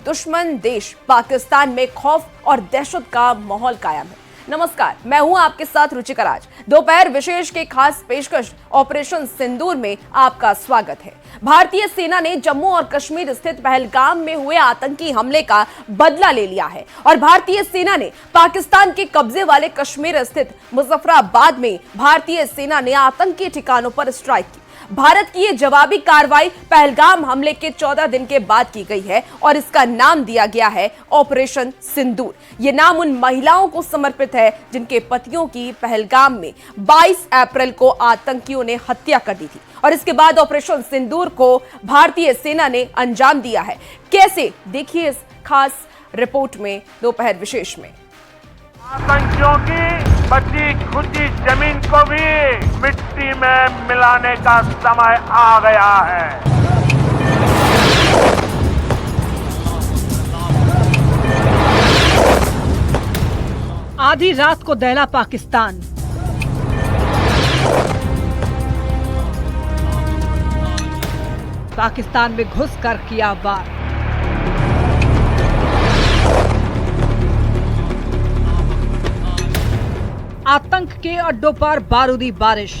दुश्मन देश पाकिस्तान में खौफ और दहशत का माहौल कायम है। नमस्कार, मैं हूं आपके साथ रुचिका राज। दोपहर विशेष के खास पेशकश ऑपरेशन सिंदूर में आपका स्वागत है। भारतीय सेना ने जम्मू और कश्मीर स्थित पहलगाम में हुए आतंकी हमले का बदला ले लिया है और भारतीय सेना ने पाकिस्तान के कब्जे वाले कश्मीर स्थित मुजफ्फराबाद में भारतीय सेना ने आतंकी ठिकानों पर स्ट्राइक की। भारत की ये जवाबी कार्रवाई पहलगाम हमले के 14 दिन के बाद की गई है और इसका नाम दिया गया है ऑपरेशन सिंदूर। ये नाम उन महिलाओं को समर्पित है जिनके पतियों की पहलगाम में 22 अप्रैल को आतंकियों ने हत्या कर दी थी और इसके बाद ऑपरेशन सिंदूर को भारतीय सेना ने अंजाम दिया है। कैसे, देखिए इस खास रिपोर्ट में दोपहर विशेष में। आतंकियों की बची खुची जमीन को भी मिट्टी में मिलाने का समय आ गया है। आधी रात को दहला पाकिस्तान। पाकिस्तान में घुसकर किया वार। आतंक के अड्डों पर बारूदी बारिश।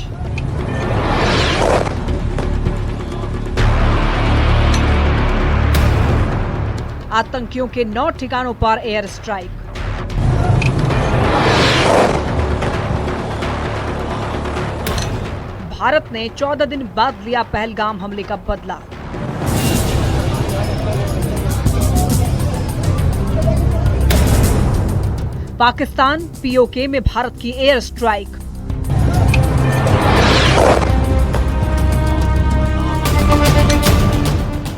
आतंकियों के 9 ठिकानों पर एयर स्ट्राइक। भारत ने 14 दिन बाद लिया पहलगाम हमले का बदला। पाकिस्तान पीओके में भारत की एयर स्ट्राइक।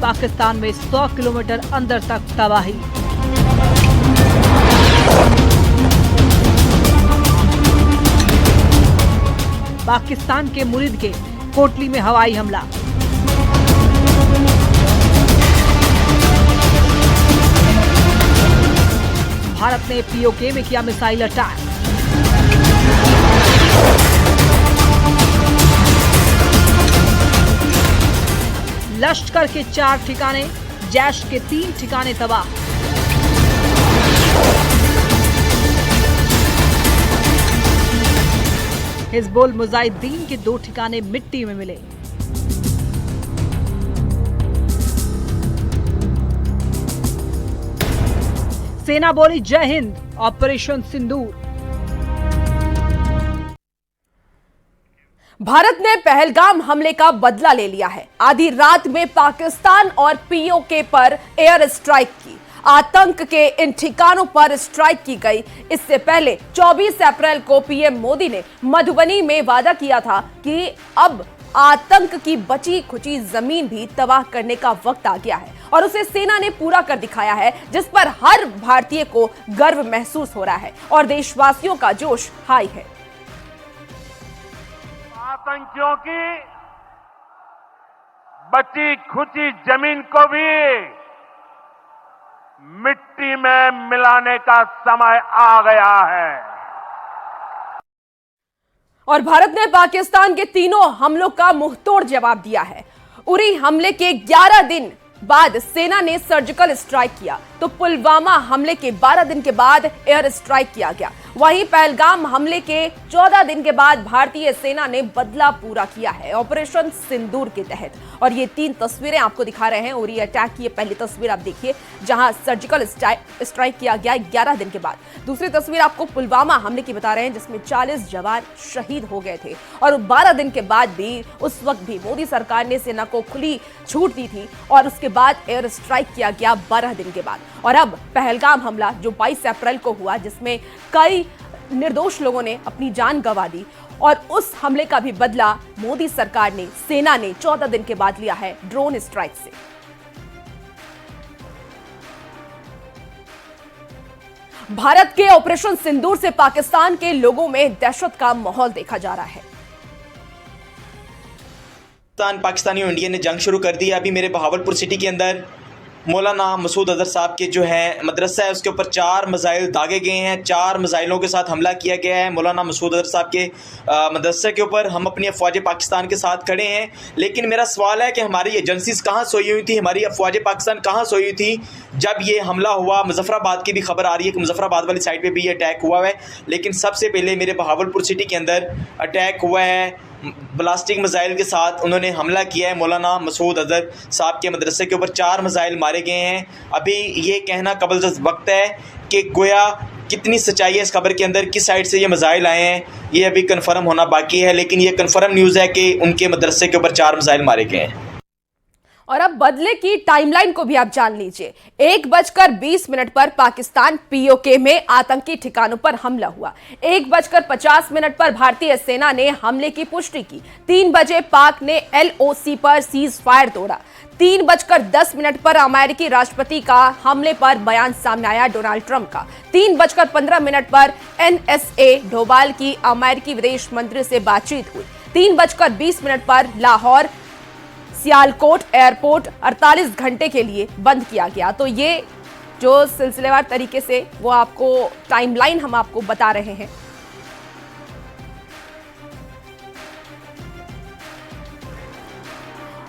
पाकिस्तान में 100 किलोमीटर अंदर तक तबाही। पाकिस्तान के मुरीद के कोटली में हवाई हमला। भारत ने पीओके में किया मिसाइल अटैक। लश्कर के 4 ठिकाने, जैश के 3 ठिकाने तबाह। हिजबुल मुजाहिदीन के 2 ठिकाने मिट्टी में मिले। सेना बोली जय हिंद, ऑपरेशन सिंदूर। भारत ने पहलगाम हमले का बदला ले लिया है। आधी रात में पाकिस्तान और पीओके पर एयर स्ट्राइक की। आतंक के इन ठिकानों पर स्ट्राइक की गई। इससे पहले 24 अप्रैल को पीएम मोदी ने मधुबनी में वादा किया था कि अब आतंक की बची खुची जमीन भी तबाह करने का वक्त आ गया है और उसे सेना ने पूरा कर दिखाया है, जिस पर हर भारतीय को गर्व महसूस हो रहा है और देशवासियों का जोश हाई है। आतंकियों की बची खुची जमीन को भी मिट्टी में मिलाने का समय आ गया है और भारत ने पाकिस्तान के तीनों हमलों का मुंहतोड़ जवाब दिया है। उरी हमले के 11 दिन बाद सेना ने सर्जिकल स्ट्राइक किया तो पुलवामा हमले के 12 दिन के बाद एयर स्ट्राइक किया गया। वहीं पहलगाम हमले के 14 दिन के बाद भारतीय सेना ने बदला पूरा किया है ऑपरेशन सिंदूर के तहत। और ये 3 तस्वीरें आपको दिखा रहे हैं। उरी अटैक की ये पहली तस्वीर आप देखिए जहां सर्जिकल स्ट्राइक किया गया 11 दिन के बाद। दूसरी तस्वीर आपको पुलवामा हमले की बता रहे हैं जिसमें 40 जवान शहीद हो गए थे और 12 दिन के बाद भी उस वक्त भी मोदी सरकार ने सेना को खुली छूट दी थी और उसके बाद एयर स्ट्राइक किया गया 12 दिन के बाद। और अब पहलगाम हमला जो 22 अप्रैल को हुआ जिसमें कई निर्दोष लोगों ने अपनी जान गंवा दी और उस हमले का भी बदला मोदी सरकार ने, सेना ने 14 दिन के बाद लिया है ड्रोन स्ट्राइक से। भारत के ऑपरेशन सिंदूर से पाकिस्तान के लोगों में दहशत का माहौल देखा जा रहा है। पाकिस्तानी और इंडिया ने जंग शुरू कर दी है। अभी मेरे बहावलपुर सिटी के अंदर मौलाना मसूद अजहर साहब के जो है मदरसा है उसके ऊपर 4 मिसाइल दागे गए हैं। 4 मिसाइलों के साथ हमला किया गया है मौलाना मसूद अजहर साहब के मदरसे के ऊपर। हम अपनी अफवाज पाकिस्तान के साथ खड़े हैं, लेकिन मेरा सवाल है कि हमारी एजेंसीज कहाँ सोई हुई थी, हमारी अफवाज पाकिस्तान कहाँ सोई हुई थी जब ये हमला हुआ। मुजफ्फराबाद की भी खबर आ रही है कि मुजफ्फराबाद वाली साइड पर भी ये अटैक हुआ है, लेकिन सबसे पहले मेरे बहावलपुर सिटी के अंदर अटैक हुआ है ब्लास्टिक मिसाइल के साथ। उन्होंने हमला किया है मौलाना मसूद अजहर साहब के मदरसे के ऊपर। 4 मिसाइल मारे गए हैं। अभी ये कहना कबल वक्त है कि गोया कितनी सच्चाई है इस खबर के अंदर, किस साइड से ये मिसाइल आए हैं, ये अभी कंफर्म होना बाकी है। लेकिन ये कंफर्म न्यूज़ है कि उनके मदरसे के ऊपर 4 मिसाइल मारे गए हैं। और अब बदले की टाइमलाइन को भी आप जान लीजिए। 1:20 पर पाकिस्तान पीओके में आतंकी ठिकानों पर हमला हुआ। 1:50 पर भारतीय सेना ने हमले की पुष्टि की। 3 बजे पाक ने LOC पर सीज फायर तोड़ा। 3:10 पर अमेरिकी राष्ट्रपति का हमले पर बयान सामने आया डोनाल्ड ट्रंप का। 3:15 पर NSA डोभाल की अमेरिकी विदेश मंत्री से बातचीत हुई। 3:20 पर लाहौर सियालकोट एयरपोर्ट 48 घंटे के लिए बंद किया गया। तो ये जो सिलसिलेवार तरीके से वो आपको टाइमलाइन हम आपको बता रहे हैं।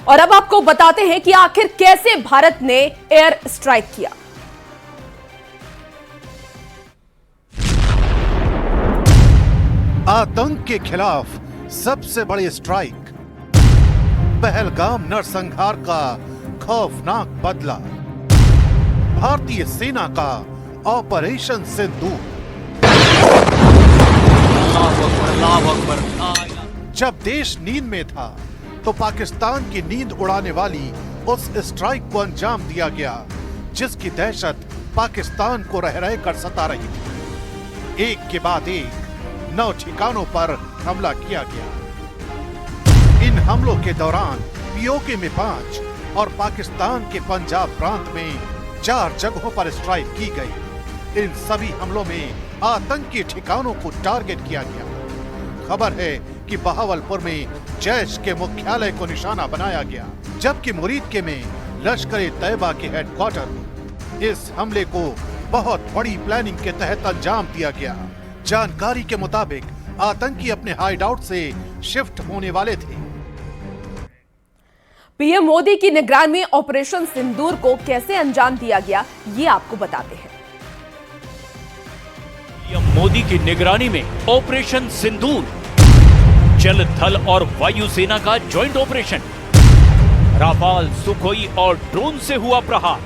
और अब आपको बताते हैं कि आखिर कैसे भारत ने एयर स्ट्राइक किया। आतंक के खिलाफ सबसे बड़ी स्ट्राइक, पहलगाम नरसंहार का खौफनाक बदला, भारतीय सेना का ऑपरेशन सिंदूर। जब देश नींद में था तो पाकिस्तान की नींद उड़ाने वाली उस स्ट्राइक को अंजाम दिया गया जिसकी दहशत पाकिस्तान को रह रहे कर सता रही थी। एक के बाद एक 9 ठिकानों पर हमला किया गया। इन हमलों के दौरान पीओके में 5 और पाकिस्तान के पंजाब प्रांत में 4 जगहों पर स्ट्राइक की गई। इन सभी हमलों में आतंकी ठिकानों को टारगेट किया गया। खबर है कि बहावलपुर में जैश के मुख्यालय को निशाना बनाया गया, जबकि मुरीदके में लश्कर तैयबा के हेडक्वार्टर। इस हमले को बहुत बड़ी प्लानिंग के तहत अंजाम दिया गया। जानकारी के मुताबिक आतंकी अपने हाइडआउट से शिफ्ट होने वाले थे। पीएम मोदी की निगरानी में ऑपरेशन सिंदूर को कैसे अंजाम दिया गया, ये आपको बताते हैं। पीएम मोदी की निगरानी में ऑपरेशन सिंदूर, जल थल और वायु सेना का ज्वाइंट ऑपरेशन। राफाल, सुखोई और ड्रोन से हुआ प्रहार।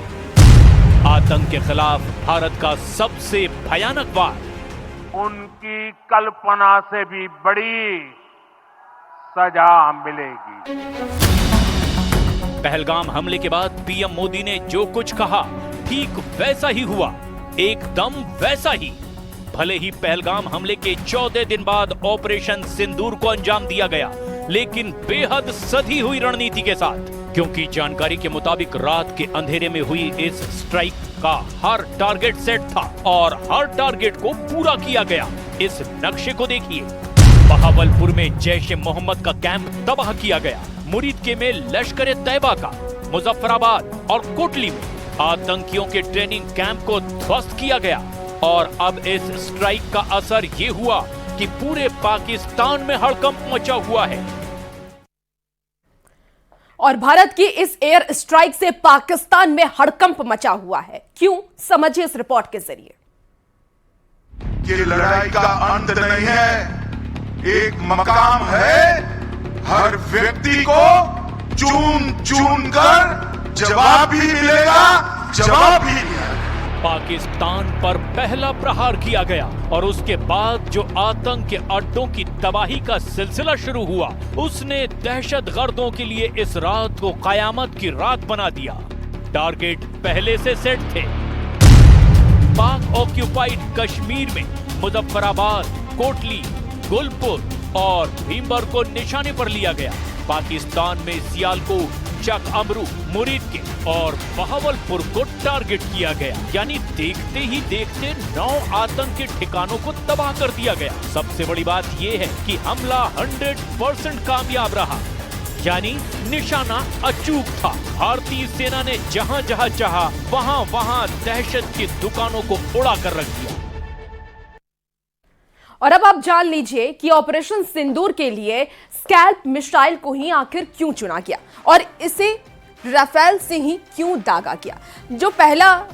आतंक के खिलाफ भारत का सबसे भयानक वार। उनकी कल्पना से भी बड़ी सजा मिलेगी। पहलगाम हमले के बाद पीएम मोदी ने जो कुछ कहा ठीक वैसा ही हुआ, एकदम वैसा ही। भले ही पहलगाम हमले के 14 दिन बाद ऑपरेशन सिंदूर को अंजाम दिया गया, लेकिन बेहद सधी हुई रणनीति के साथ, क्योंकि जानकारी के मुताबिक रात के अंधेरे में हुई इस स्ट्राइक का हर टारगेट सेट था और हर टारगेट को पूरा किया गया। इस नक्शे को देखिए। बहावलपुर में जैश ए मोहम्मद का कैंप तबाह किया गया। मुरीदके में लश्कर तैयबा का, मुजफ्फराबाद और कोटली में आतंकियों के ट्रेनिंग कैंप को ध्वस्त किया गया। और अब इस स्ट्राइक का असर ये हुआ कि पूरे पाकिस्तान में हड़कंप मचा हुआ है। और भारत की इस एयर स्ट्राइक से पाकिस्तान में हड़कंप मचा हुआ है। क्यों, समझिए इस रिपोर्ट के जरिए। ये लड़ाई का अंत नहीं है, एक मकाम है। हर व्यक्ति को चुन चुन कर जवाब भी मिलेगा, जवाब भी मिलेगा। पाकिस्तान पर पहला प्रहार किया गया और उसके बाद जो आतंक के अड्डों की तबाही का सिलसिला शुरू हुआ, उसने दहशतगर्दों के लिए इस रात को कयामत की रात बना दिया। टारगेट पहले से सेट थे। पाक ऑक्यूपाइड कश्मीर में मुजफ्फराबाद, कोटली, गुलपुर और भीमबर को निशाने पर लिया गया। पाकिस्तान में सियालकोट, चक अमरू, मुरीदके और बहावलपुर को टारगेट किया गया। यानी देखते ही देखते 9 आतंकी ठिकानों को तबाह कर दिया गया। सबसे बड़ी बात यह है कि हमला 100% कामयाब रहा। यानी निशाना अचूक था। भारतीय सेना ने जहां जहां चाहा वहां वहां दहशत की दुकानों को उड़ा कर रख दिया। और अब आप जान लीजिए कि ऑपरेशन सिंदूर के लिए स्कैल्प मिसाइल को ही आखिर क्यों चुना गया और इसे राफेल से ही क्यों दागा गया।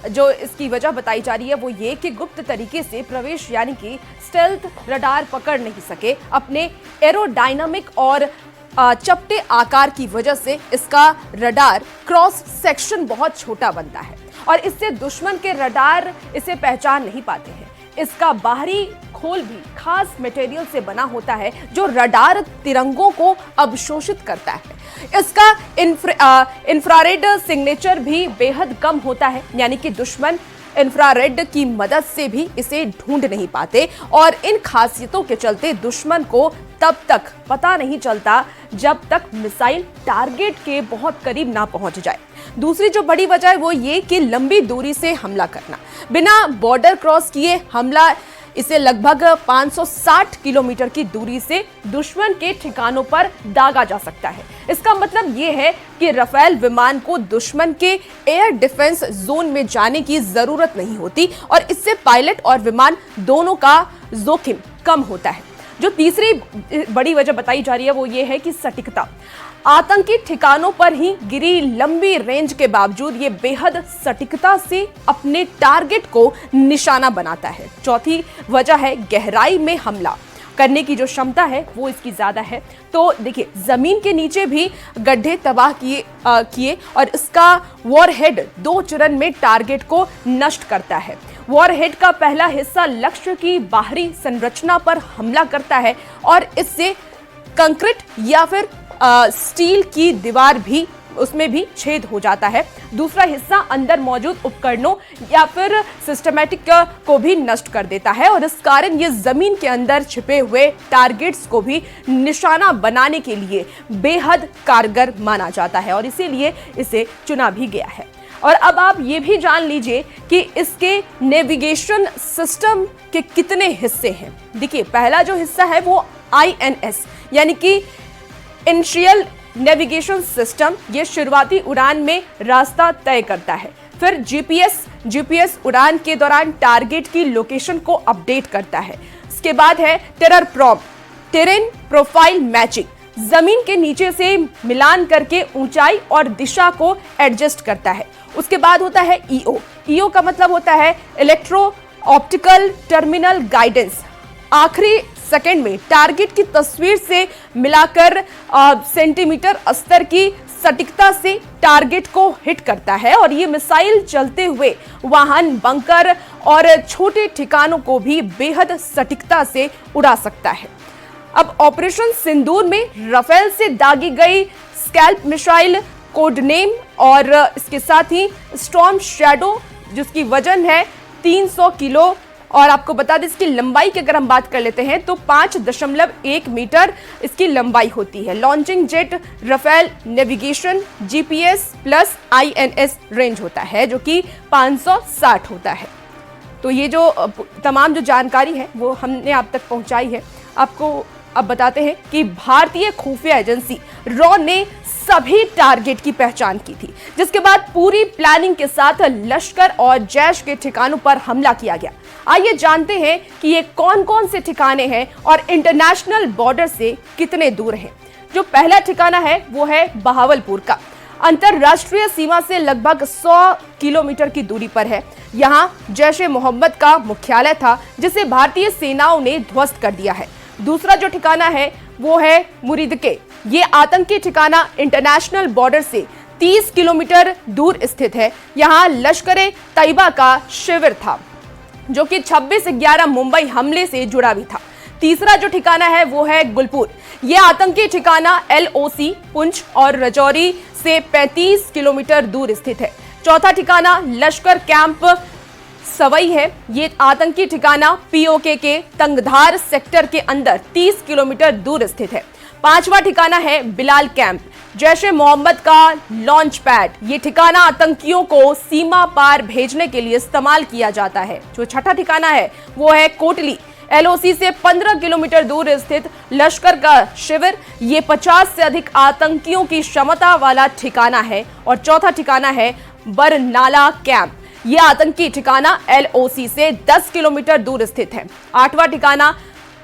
जो इसकी वजह बताई जा रही है वो ये कि गुप्त तरीके से प्रवेश यानी कि स्टेल्थ रडार पकड़ नहीं सके। अपने एरोडायनामिक और चपटे आकार की वजह से इसका रडार क्रॉस सेक्शन बहुत छोटा बनता है और इससे दुश्मन के रडार इसे पहचान नहीं पाते हैं। इसका बाहरी खोल भी खास मटेरियल से बना होता है जो रडार तिरंगों को अवशोषित करता है। इसका इंफ्रारेड सिग्नेचर भी बेहद कम होता है, यानी कि दुश्मन इंफ्रारेड की मदद से भी इसे ढूंढ नहीं पाते और इन खासियतों के चलते दुश्मन को तब तक पता नहीं चलता जब तक मिसाइल टारगेट के बहुत करीब ना पहुंच जाए। दूसरी जो बड़ी वजह है वो ये कि लंबी दूरी से हमला करना, बिना बॉर्डर क्रॉस किए हमला, इसे लगभग 560 किलोमीटर की दूरी से दुश्मन के ठिकानों पर दागा जा सकता है। इसका मतलब यह है कि राफेल विमान को दुश्मन के एयर डिफेंस जोन में जाने की जरूरत नहीं होती और इससे पायलट और विमान दोनों का जोखिम कम होता है। जो तीसरी बड़ी वजह बताई जा रही है वो ये है कि सटीकता। आतंकी ठिकानों पर ही गिरी लंबी रेंज के बावजूद ये बेहद सटीकता से अपने टारगेट को निशाना बनाता है। चौथी वजह है गहराई में हमला करने की जो क्षमता है वो इसकी ज्यादा है। तो देखिए, जमीन के नीचे भी गड्ढे तबाह किए और इसका वॉरहेड 2 चरण में टारगेट को नष्ट करता है। वॉरहेड का पहला हिस्सा लक्ष्य की बाहरी संरचना पर हमला करता है और इससे कंक्रीट या फिर स्टील की दीवार भी उसमें भी छेद हो जाता है। दूसरा हिस्सा अंदर मौजूद उपकरणों या फिर सिस्टमैटिक को भी नष्ट कर देता है और इस कारण ये जमीन के अंदर छिपे हुए टारगेट्स को भी निशाना बनाने के लिए बेहद कारगर माना जाता है और इसीलिए इसे चुना भी गया है। और अब आप ये भी जान लीजिए कि इसके नेविगेशन सिस्टम के कितने हिस्से हैं। देखिए, पहला जो हिस्सा है वो INS यानी कि इनिशियल नेविगेशन सिस्टम, ये शुरुआती उड़ान में रास्ता तय करता है। फिर जीपीएस उड़ान के दौरान टारगेट की लोकेशन को अपडेट करता है। इसके बाद है टेरेन प्रोफाइल मैचिंग, जमीन के नीचे से मिलान करके ऊंचाई और दिशा को एडजस्ट करता है। उसके बाद होता है ईओ का मतलब होता है इलेक्ट्रो ऑप्टिकल टर्मिनल गाइडेंस, आखिरी सेकंड में टारगेट की तस्वीर से मिलाकर सेंटीमीटर स्तर की सटीकता से टारगेट को हिट करता है और ये मिसाइल चलते हुए वाहन, बंकर और छोटे ठिकानों को भी बेहद सटीकता से उड़ा सकता है। अब ऑपरेशन सिंदूर में राफेल से दागी गई स्कैल्प मिसाइल कोड नेम और इसके साथ ही स्टॉर्म शैडो, जिसकी वजन है 300 किलो और आपको बता दें इसकी लंबाई की अगर हम बात कर लेते हैं तो 5.1 मीटर इसकी लंबाई होती है। Launching jet Rafale navigation GPS plus INS range होता है जो कि 560 होता है। तो ये जो तमाम जो जानकारी है वो हमने आप तक पहुंचाई है। आपको अब बताते हैं कि भारतीय खुफिया एजेंसी रॉ ने सभी टारगेट की पहचान की थी, जिसके बाद पूरी प्लानिंग के साथ लश्कर और जैश के ठिकानों पर हमला किया गया। आइए जानते हैं कि ये कौन कौन से ठिकाने हैं और इंटरनेशनल बॉर्डर से कितने दूर हैं। जो पहला ठिकाना है वो है बहावलपुर का, अंतरराष्ट्रीय सीमा से लगभग 100 किलोमीटर की दूरी पर है। यहाँ जैश-ए-मोहम्मद का मुख्यालय था जिसे भारतीय सेनाओं ने ध्वस्त कर दिया है। दूसरा जो ठिकाना है वो है मुरीदके, ये आतंकी ठिकाना इंटरनेशनल बॉर्डर से 30 किलोमीटर दूर स्थित है। यहाँ लश्कर-ए-तैयबा का शिविर था जो कि 26/11 मुंबई हमले से जुड़ा भी था। तीसरा जो ठिकाना है वो है गुलपुर, ये आतंकी ठिकाना LOC, पुंछ और रजौरी से 35 किलोमीटर दूर स्थित है। चौथा ठिकाना लश्कर कैंप सवई है, ये आतंकी ठिकाना POK के तंगधार सेक्टर के अंदर 30 किलोमीटर दूर स्थित है। पांचवा ठिकाना है बिलाल कैंप, जैश-ए-मोहम्मद का लॉन्च पैड, ये ठिकाना आतंकियों को सीमा पार भेजने के लिए इस्तेमाल किया जाता है। जो छठा ठिकाना है वो है कोटली, एलओसी से 15 किलोमीटर दूर स्थित लश्कर का शिविर, ये 50 से अधिक आतंकियों की क्षमता वाला ठिकाना है। और चौथा ठिकाना है बरनाला कैंप, ये आतंकी ठिकाना एलओसी से 10 किलोमीटर दूर स्थित है। 8वां ठिकाना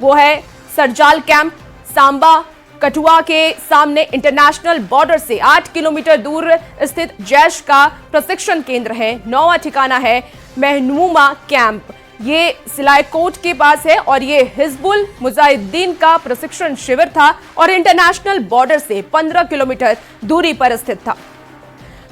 वो है सरजाल कैंप, सांबा कठुआ के सामने इंटरनेशनल बॉर्डर से 8 किलोमीटर दूर स्थित जैश का प्रशिक्षण केंद्र है। 9वां ठिकाना है महनूमा कैंप, ये सिलायकोट के पास है और ये हिजबुल मुजाहिदीन का प्रशिक्षण शिविर था और इंटरनेशनल बॉर्डर से 15 किलोमीटर दूरी पर स्थित था।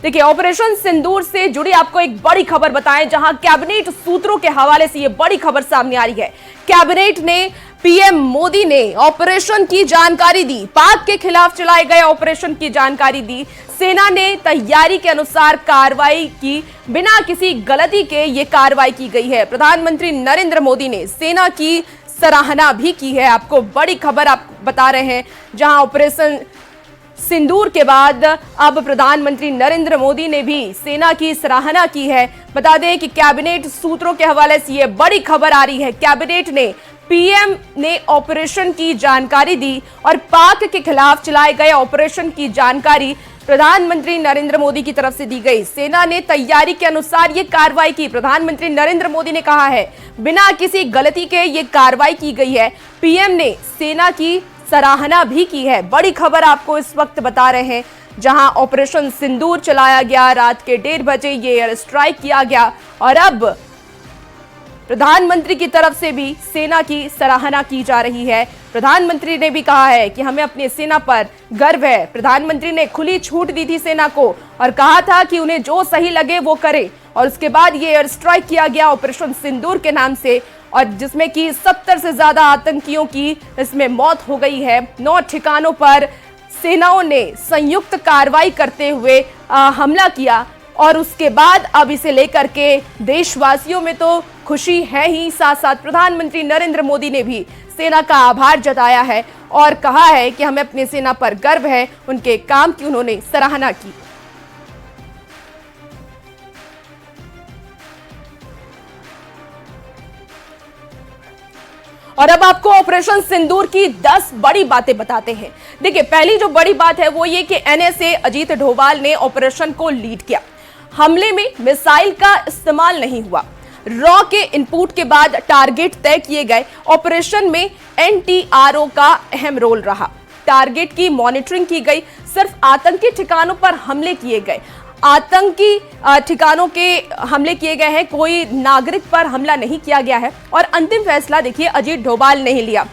देखिए, ऑपरेशन सिंदूर से जुड़ी आपको एक बड़ी खबर बताएं, जहां कैबिनेट सूत्रों के हवाले से ये बड़ी खबर सामने आ रही है। कैबिनेट ने, पीएम मोदी ने ऑपरेशन की जानकारी दी, पाक के खिलाफ चलाए गए ऑपरेशन की जानकारी दी। सेना ने तैयारी के अनुसार कार्रवाई की, बिना किसी गलती के ये कार्रवाई की गई है। प्रधानमंत्री नरेंद्र मोदी ने सेना की सराहना भी की है। आपको बड़ी खबर आप बता रहे हैं, जहां ऑपरेशन सिंदूर के बाद अब प्रधानमंत्री नरेंद्र मोदी ने भी सेना की सराहना की है। बता दें कि कैबिनेट सूत्रों के हवाले से यह बड़ी खबर आ रही है। कैबिनेट ने, पीएम ने ऑपरेशन की जानकारी दी और पाक के खिलाफ चलाए गए ऑपरेशन की जानकारी प्रधानमंत्री नरेंद्र मोदी की तरफ से दी गई। सेना ने तैयारी के अनुसार ये कार्रवाई की। प्रधानमंत्री नरेंद्र मोदी ने कहा है, बिना किसी गलती के ये कार्रवाई की गई है। पीएम ने सेना की सराहना भी की है। बड़ी खबर आपको इस वक्त बता रहे हैं, जहां ऑपरेशन सिंदूर चलाया गया, रात के 1:30 बजे ये एयर स्ट्राइक किया गया और अब प्रधानमंत्री की तरफ से भी सेना की सराहना की जा रही है। प्रधानमंत्री ने भी कहा है कि हमें अपनी सेना पर गर्व है। प्रधानमंत्री ने खुली छूट दी थी सेना को और कहा था कि उन्हें जो सही लगे वो करे। और उसके बाद ये एयर स्ट्राइक किया गया ऑपरेशन सिंदूर के नाम से, और जिसमें कि 70 से ज्यादा आतंकियों की इसमें मौत हो गई है। 9 ठिकानों पर सेनाओं ने संयुक्त कार्रवाई करते हुए हमला किया और उसके बाद अब इसे लेकर के देशवासियों में तो खुशी है ही, साथ साथ प्रधानमंत्री नरेंद्र मोदी ने भी सेना का आभार जताया है और कहा है कि हमें अपनी सेना पर गर्व है, उनके काम की उन्होंने सराहना की। और अब आपको ऑपरेशन सिंदूर की 10 बड़ी बातें बताते हैं। देखिए, पहली जो बड़ी बात है वो ये कि एनएसए अजीत डोभाल ने ऑपरेशन को लीड किया। हमले में मिसाइल का इस्तेमाल नहीं हुआ। रॉ के इनपुट के बाद टारगेट तय किए गए। ऑपरेशन में एनटीआरओ का अहम रोल रहा। टारगेट की मॉनिटरिंग की गई। सिर्फ आतंकी ठिकानों पर हमले किए गए। आतंकी ठिकानों के हमले किए गए हैं, कोई नागरिक पर हमला नहीं किया गया है। और अंतिम फैसला देखिए अजीत डोभाल ने ही लिया।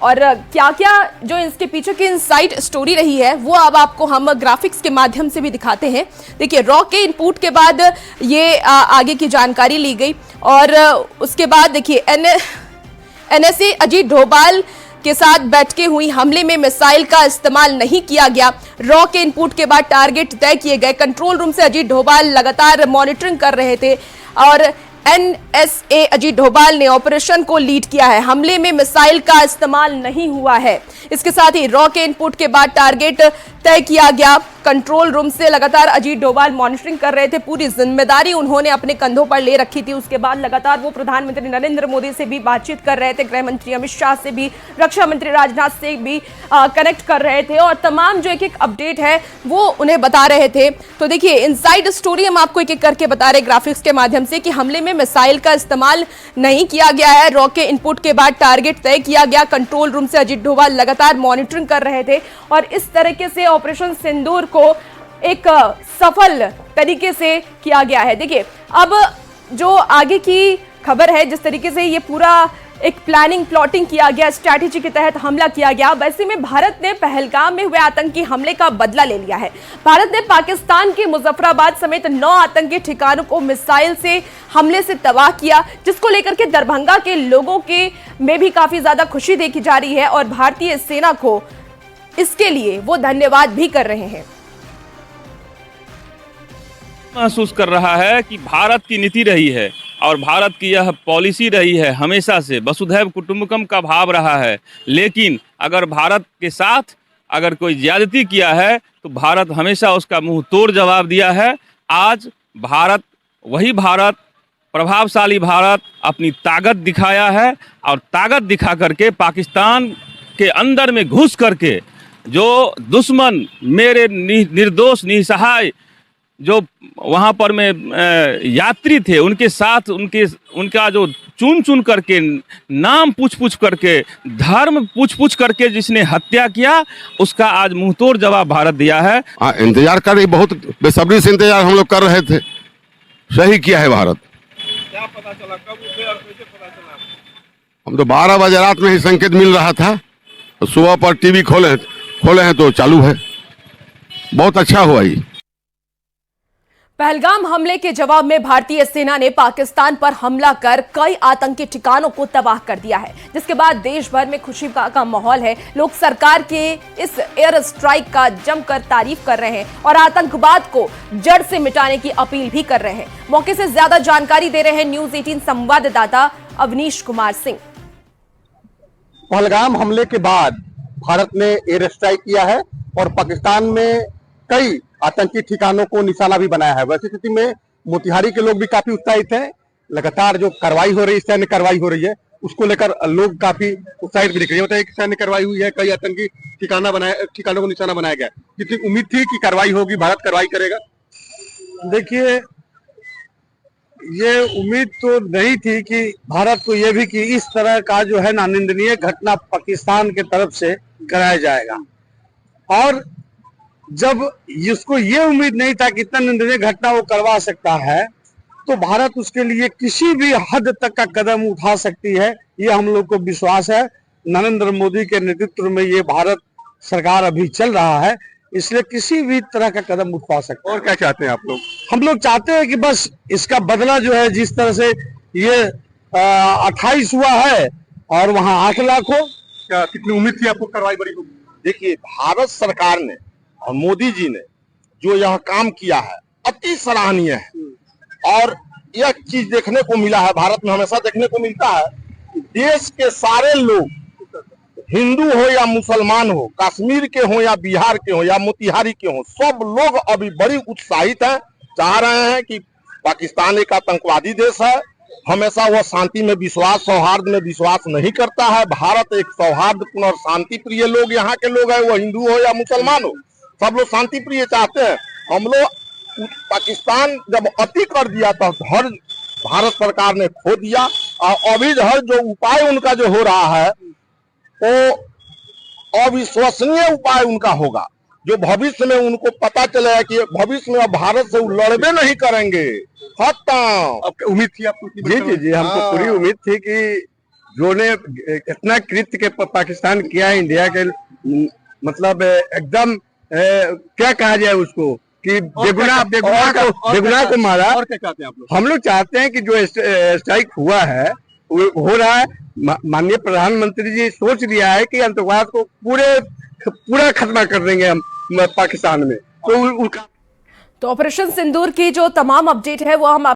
और क्या क्या जो इसके पीछे की इनसाइड स्टोरी रही है वो अब आपको हम ग्राफिक्स के माध्यम से भी दिखाते हैं। देखिए, रॉ के इनपुट के बाद ये आगे की जानकारी ली गई और उसके बाद देखिए एनएसए अजीत डोभाल के साथ बैठके हुई। हमले में मिसाइल का इस्तेमाल नहीं किया गया। रॉ के इनपुट के बाद टारगेट तय किए गए। कंट्रोल रूम से अजीत डोभाल लगातार मॉनिटरिंग कर रहे थे और एनएसए अजीत डोभाल ने ऑपरेशन को लीड किया है। हमले में मिसाइल का इस्तेमाल नहीं हुआ है। इसके साथ ही रॉ के इनपुट के बाद टारगेट तय किया गया। कंट्रोल रूम से लगातार अजीत डोभाल मॉनिटरिंग कर रहे थे। पूरी जिम्मेदारी उन्होंने अपने कंधों पर ले रखी थी। उसके बाद लगातार वो प्रधानमंत्री नरेंद्र मोदी से भी बातचीत कर रहे थे, गृह मंत्री अमित शाह से भी, रक्षा मंत्री राजनाथ से भी कनेक्ट कर रहे थे और तमाम जो एक एक अपडेट है वो उन्हें बता रहे थे। तो देखिए, इनसाइड स्टोरी हम आपको एक एक करके बता रहे ग्राफिक्स के माध्यम से कि हमले में मिसाइल का इस्तेमाल नहीं किया गया है। रॉ के इनपुट के बाद टारगेट तय किया गया। कंट्रोल रूम से अजीत डोभाल लगातार मॉनिटरिंग कर रहे थे और इस तरीके से ऑपरेशन सिंदूर को एक सफल तरीके से किया गया है। देखिए, अब जो आगे की खबर है, जिस तरीके से ये पूरा एक प्लानिंग प्लॉटिंग किया गया, स्ट्रैटेजी के तहत हमला किया गया, वैसे में भारत ने पहलगाम में हुए आतंकी हमले का बदला ले लिया है। भारत ने पाकिस्तान के मुजफ्फराबाद समेत 9 आतंकी ठिकानों को मिसाइल से हमले से तबाह किया, जिसको लेकर के दरभंगा के लोगों के में भी काफी ज्यादा खुशी देखी जा रही है और भारतीय सेना को इसके लिए वो धन्यवाद भी कर रहे हैं। महसूस कर रहा है कि भारत की नीति रही है और भारत की यह पॉलिसी रही है, हमेशा से वसुधैव कुटुंबकम का भाव रहा है। लेकिन अगर भारत के साथ अगर कोई ज्यादती किया है तो भारत हमेशा उसका मुंह तोड़ जवाब दिया है। आज भारत, वही भारत प्रभावशाली भारत अपनी ताकत दिखाया है और ताकत दिखा करके पाकिस्तान के अंदर में घुस करके जो दुश्मन मेरे निर्दोष निसहाय जो वहाँ पर में यात्री थे उनके साथ उनका जो चुन चुन करके नाम पूछ करके धर्म पूछ करके जिसने हत्या किया उसका आज मुंहतोड़ जवाब भारत दिया है। इंतजार कर रही, बहुत बेसब्री से इंतजार हम लोग कर रहे थे। सही किया है भारत। क्या पता चला, कब उठे और कैसे पता चला? हम तो 12 बजे रात में ही संकेत मिल रहा था, तो सुबह पर टीवी खोले हैं तो चालू है। बहुत अच्छा हुआ ये। पहलगाम हमले के जवाब में भारतीय सेना ने पाकिस्तान पर हमला कर कई आतंकी ठिकानों को तबाह कर दिया है, जिसके बाद देश भर में खुशी का माहौल है। लोग सरकार के इस एयर स्ट्राइक का जमकर तारीफ कर रहे हैं और आतंकवाद को जड़ से मिटाने की अपील भी कर रहे हैं। मौके से ज्यादा जानकारी दे रहे हैं न्यूज 18 संवाददाता अवनीश कुमार सिंह। पहलगाम हमले के बाद भारत ने एयर स्ट्राइक किया है और पाकिस्तान में कई आतंकी ठिकानों को निशाना भी बनाया है। वैसी स्थिति में मोतिहारी के लोग भी काफी उत्साहित हैं। लगातार जो कार्रवाई हो रही है, सैन्य कार्रवाई हो रही है, उसको लेकर लोग काफी उत्साहित भी दिख रहे हैं। बताइए, सैन्य कार्रवाई हुई है, कई आतंकी ठिकानों को निशाना बनाया गया। कितनी उम्मीद थी कि कार्रवाई होगी, भारत कार्रवाई करेगा? देखिए, ये उम्मीद तो नहीं थी कि भारत को ये भी कि इस तरह का जो है ना निंदनीय घटना पाकिस्तान के तरफ से कराया जाएगा, और जब इसको ये उम्मीद नहीं था कि इतना निंदनीय घटना वो करवा सकता है, तो भारत उसके लिए किसी भी हद तक का कदम उठा सकती है, ये हम लोग को विश्वास है। नरेंद्र मोदी के नेतृत्व में ये भारत सरकार अभी चल रहा है, इसलिए किसी भी तरह का कदम उठा सकते हैं। और क्या चाहते हैं आप लोग? हम लोग चाहते हैं कि बस इसका बदला जो है, जिस तरह से ये 28 हुआ है और वहाँ 8 लाख हो। क्या कितनी उम्मीद थी आपको कार्रवाई बड़ी होगी? देखिए, भारत सरकार ने और मोदी जी ने जो यह काम किया है अति सराहनीय है। और यह चीज देखने को मिला है, भारत में हमेशा देखने को मिलता है, देश के सारे लोग, हिंदू हो या मुसलमान हो, कश्मीर के हो या बिहार के हो या मोतिहारी के हो, सब लोग अभी बड़ी उत्साहित हैं। चाह रहे हैं कि पाकिस्तान एक आतंकवादी देश है, हमेशा वह शांति में विश्वास, सौहार्द में विश्वास नहीं करता है। भारत एक सौहार्दपूर्ण और शांति प्रिय लोग यहाँ के लोग हैं, वो हिंदू हो या मुसलमान हो, सब लोग शांति प्रिय चाहते हैं। हम लोग पाकिस्तान जब अति कर दिया तो हर भारत सरकार ने खो दिया, और अभी हर जो उपाय उनका जो हो रहा है वो अविश्वसनीय उपाय उनका होगा, जो भविष्य में उनको पता चलेगा कि भविष्य में भारत से लड़बे नहीं करेंगे। खत्म। उम्मीद थी आपको? जी, हमको पूरी उम्मीद थी कि जो ने इतना कृत्य के पाकिस्तान किया है इंडिया के, मतलब एकदम क्या कहा जाए उसको, कि बेगुनाह को मारा। और क्या चाहते हैं आप लोग? हम लोग चाहते हैं कि जो स्ट्राइक हुआ है, हो रहा है, माननीय प्रधानमंत्री जी सोच लिया है कि आतंकवाद को पूरा खत्म कर देंगे हम पाकिस्तान में। तो ऑपरेशन सिंदूर की जो तमाम अपडेट है वो हम